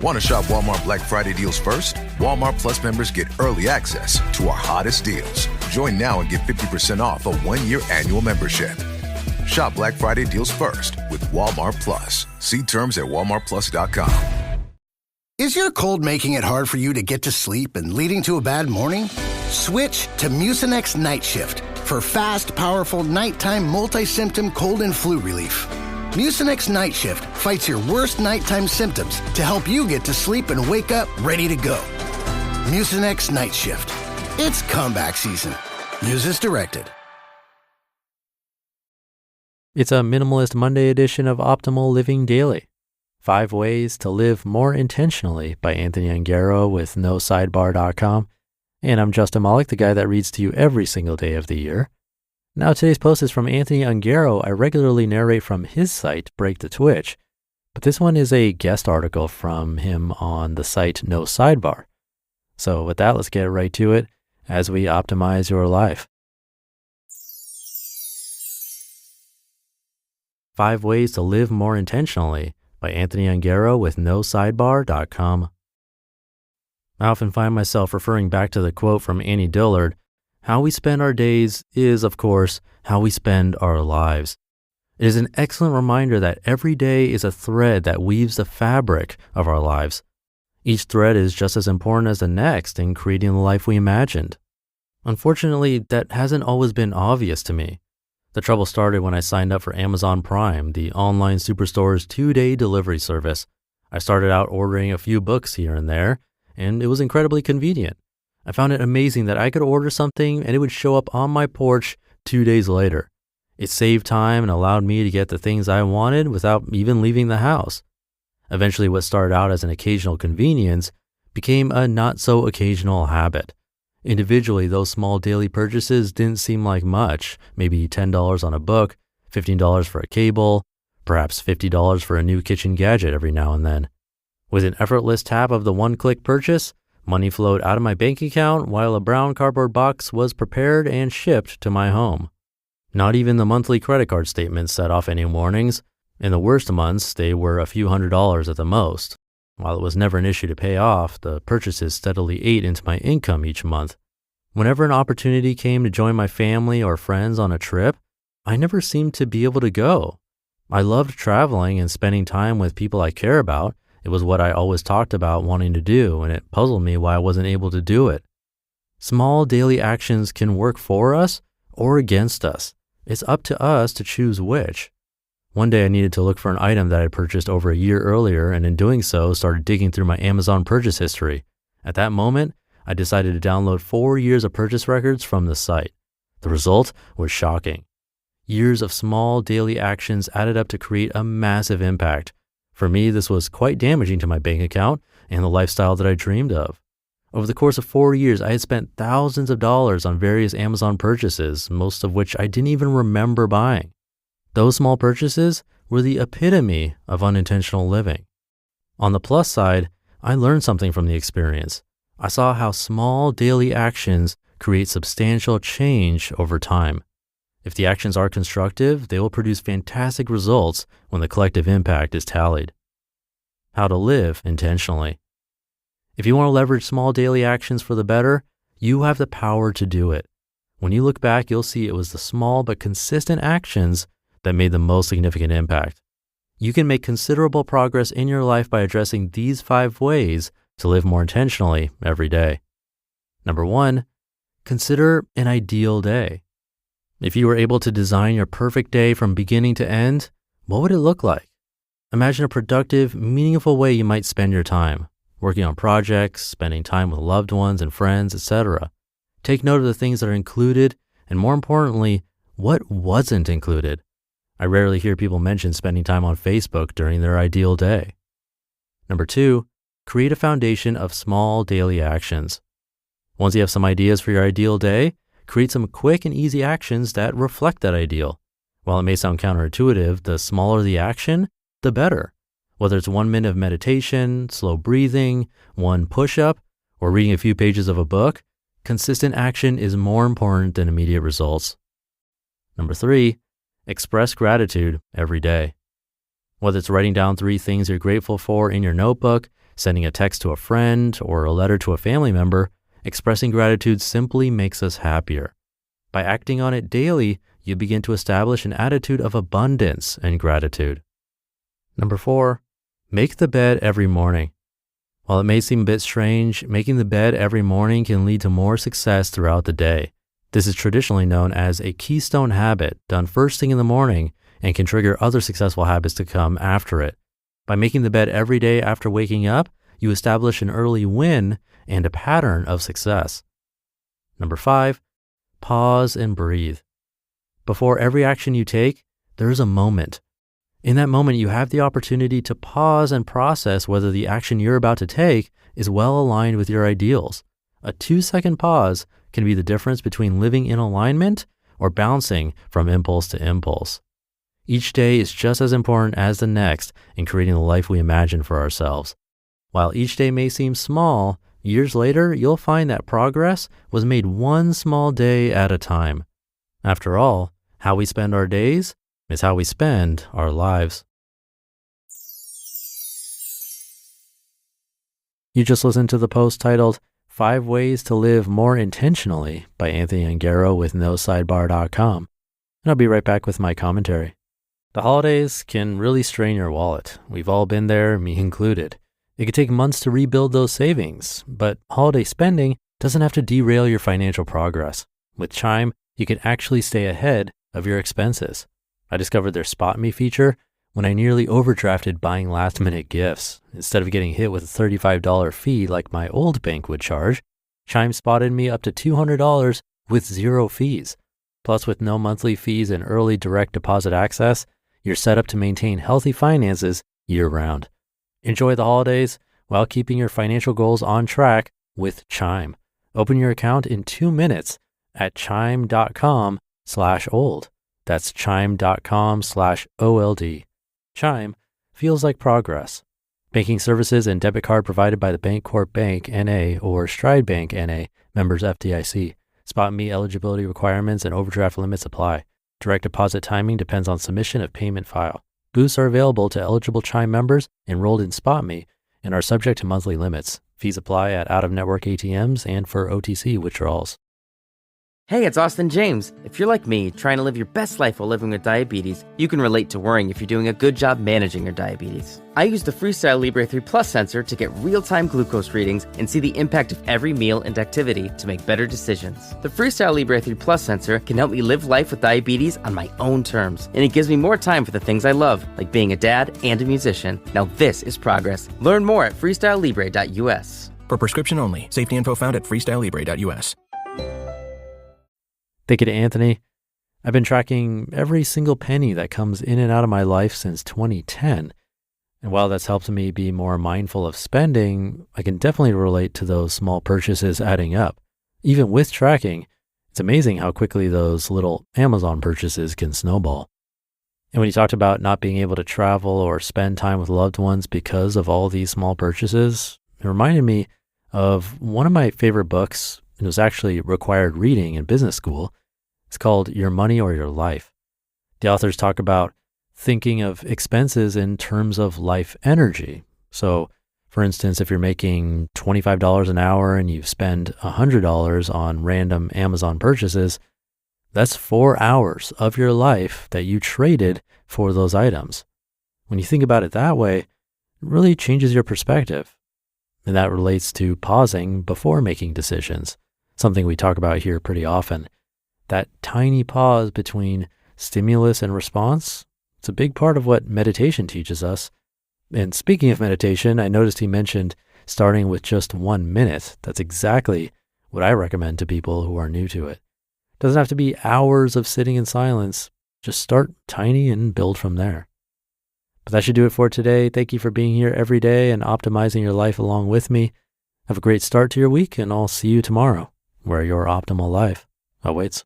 Want to shop Walmart Black Friday deals first? Walmart Plus members get early access to our hottest deals. Join now and get 50% off a 1-year annual membership. Shop Black Friday deals first with Walmart Plus. See terms at walmartplus.com. Is your cold making it hard for you to get to sleep and leading to a bad morning? Switch to Mucinex Night Shift for fast, powerful nighttime multi-symptom cold and flu relief. Mucinex Night Shift fights your worst nighttime symptoms to help you get to sleep and wake up ready to go. Mucinex Night Shift. It's comeback season. Use as directed. It's a Minimalist Monday edition of Optimal Living Daily. 5 Ways to Live More Intentionally by Anthony Ongaro with Sidebar.com. And I'm Justin Malik, the guy that reads to you every single day of the year. Now, today's post is from Anthony Ongaro. I regularly narrate from his site, Break the Twitch, but this one is a guest article from him on the site No Sidebar. So with that, let's get right to it as we optimize your life. 5 Ways to Live More Intentionally by Anthony Ongaro with NoSidebar.com. I often find myself referring back to the quote from Annie Dillard, "How we spend our days is, of course, how we spend our lives." It is an excellent reminder that every day is a thread that weaves the fabric of our lives. Each thread is just as important as the next in creating the life we imagined. Unfortunately, that hasn't always been obvious to me. The trouble started when I signed up for Amazon Prime, the online superstore's 2-day delivery service. I started out ordering a few books here and there, and it was incredibly convenient. I found it amazing that I could order something and it would show up on my porch 2 days later. It saved time and allowed me to get the things I wanted without even leaving the house. Eventually, what started out as an occasional convenience became a not-so-occasional habit. Individually, those small daily purchases didn't seem like much, maybe $10 on a book, $15 for a cable, perhaps $50 for a new kitchen gadget every now and then. With an effortless tap of the one-click purchase, money flowed out of my bank account while a brown cardboard box was prepared and shipped to my home. Not even the monthly credit card statements set off any warnings. In the worst months, they were a few $100s at the most. While it was never an issue to pay off, the purchases steadily ate into my income each month. Whenever an opportunity came to join my family or friends on a trip, I never seemed to be able to go. I loved traveling and spending time with people I care about. It was what I always talked about wanting to do, and it puzzled me why I wasn't able to do it. Small daily actions can work for us or against us. It's up to us to choose which. One day I needed to look for an item that I had purchased over a year earlier, and in doing so, started digging through my Amazon purchase history. At that moment, I decided to download 4 years of purchase records from the site. The result was shocking. Years of small daily actions added up to create a massive impact. For me, this was quite damaging to my bank account and the lifestyle that I dreamed of. Over the course of 4 years, I had spent thousands of dollars on various Amazon purchases, most of which I didn't even remember buying. Those small purchases were the epitome of unintentional living. On the plus side, I learned something from the experience. I saw how small daily actions create substantial change over time. If the actions are constructive, they will produce fantastic results when the collective impact is tallied. How to live intentionally. If you want to leverage small daily actions for the better, you have the power to do it. When you look back, you'll see it was the small but consistent actions that made the most significant impact. You can make considerable progress in your life by addressing these 5 ways to live more intentionally every day. Number 1, consider an ideal day. If you were able to design your perfect day from beginning to end, what would it look like? Imagine a productive, meaningful way you might spend your time, working on projects, spending time with loved ones and friends, etc. Take note of the things that are included, and more importantly, what wasn't included. I rarely hear people mention spending time on Facebook during their ideal day. Number 2, create a foundation of small daily actions. Once you have some ideas for your ideal day, create some quick and easy actions that reflect that ideal. While it may sound counterintuitive, the smaller the action, the better. Whether it's 1 minute of meditation, slow breathing, 1 push-up, or reading a few pages of a book, consistent action is more important than immediate results. Number 3, express gratitude every day. Whether it's writing down 3 things you're grateful for in your notebook, sending a text to a friend, or a letter to a family member, expressing gratitude simply makes us happier. By acting on it daily, you begin to establish an attitude of abundance and gratitude. Number 4, make the bed every morning. While it may seem a bit strange, making the bed every morning can lead to more success throughout the day. This is traditionally known as a keystone habit done first thing in the morning and can trigger other successful habits to come after it. By making the bed every day after waking up, you establish an early win and a pattern of success. Number 5, pause and breathe. Before every action you take, there's a moment. In that moment, you have the opportunity to pause and process whether the action you're about to take is well aligned with your ideals. A 2-second pause can be the difference between living in alignment or bouncing from impulse to impulse. Each day is just as important as the next in creating the life we imagine for ourselves. While each day may seem small, years later, you'll find that progress was made one small day at a time. After all, how we spend our days is how we spend our lives. You just listened to the post titled 5 Ways to Live More Intentionally by Anthony Ongaro with Sidebar.com. And I'll be right back with my commentary. The holidays can really strain your wallet. We've all been there, me included. It could take months to rebuild those savings, but holiday spending doesn't have to derail your financial progress. With Chime, you can actually stay ahead of your expenses. I discovered their Spot Me feature when I nearly overdrafted buying last-minute gifts. Instead of getting hit with a $35 fee like my old bank would charge, Chime spotted me up to $200 with 0 fees. Plus, with no monthly fees and early direct deposit access, you're set up to maintain healthy finances year-round. Enjoy the holidays while keeping your financial goals on track with Chime. Open your account in 2 minutes at chime.com/old. That's chime.com/OLD. Chime feels like progress. Banking services and debit card provided by the Bancorp Bank N.A. or Stride Bank N.A., members FDIC. Spot Me eligibility requirements and overdraft limits apply. Direct deposit timing depends on submission of payment file. Boosts are available to eligible Chime members enrolled in Spot Me and are subject to monthly limits. Fees apply at out-of-network ATMs and for OTC withdrawals. Hey, it's Austin James. If you're like me, trying to live your best life while living with diabetes, you can relate to worrying if you're doing a good job managing your diabetes. I use the Freestyle Libre 3 Plus sensor to get real-time glucose readings and see the impact of every meal and activity to make better decisions. The Freestyle Libre 3 Plus sensor can help me live life with diabetes on my own terms, and it gives me more time for the things I love, like being a dad and a musician. Now this is progress. Learn more at freestylelibre.us. For prescription only. Safety info found at freestylelibre.us. Thank you to Anthony. I've been tracking every single penny that comes in and out of my life since 2010. And while that's helped me be more mindful of spending, I can definitely relate to those small purchases adding up. Even with tracking, it's amazing how quickly those little Amazon purchases can snowball. And when you talked about not being able to travel or spend time with loved ones because of all these small purchases, it reminded me of one of my favorite books. It was actually required reading in business school. It's called Your Money or Your Life. The authors talk about thinking of expenses in terms of life energy. So, for instance, if you're making $25 an hour and you spend $100 on random Amazon purchases, that's 4 hours of your life that you traded for those items. When you think about it that way, it really changes your perspective. And that relates to pausing before making decisions, something we talk about here pretty often. That tiny pause between stimulus and response, it's a big part of what meditation teaches us. And speaking of meditation, I noticed he mentioned starting with just 1 minute. That's exactly what I recommend to people who are new to it. It doesn't have to be hours of sitting in silence. Just start tiny and build from there. But that should do it for today. Thank you for being here every day and optimizing your life along with me. Have a great start to your week, and I'll see you tomorrow, where your optimal life awaits.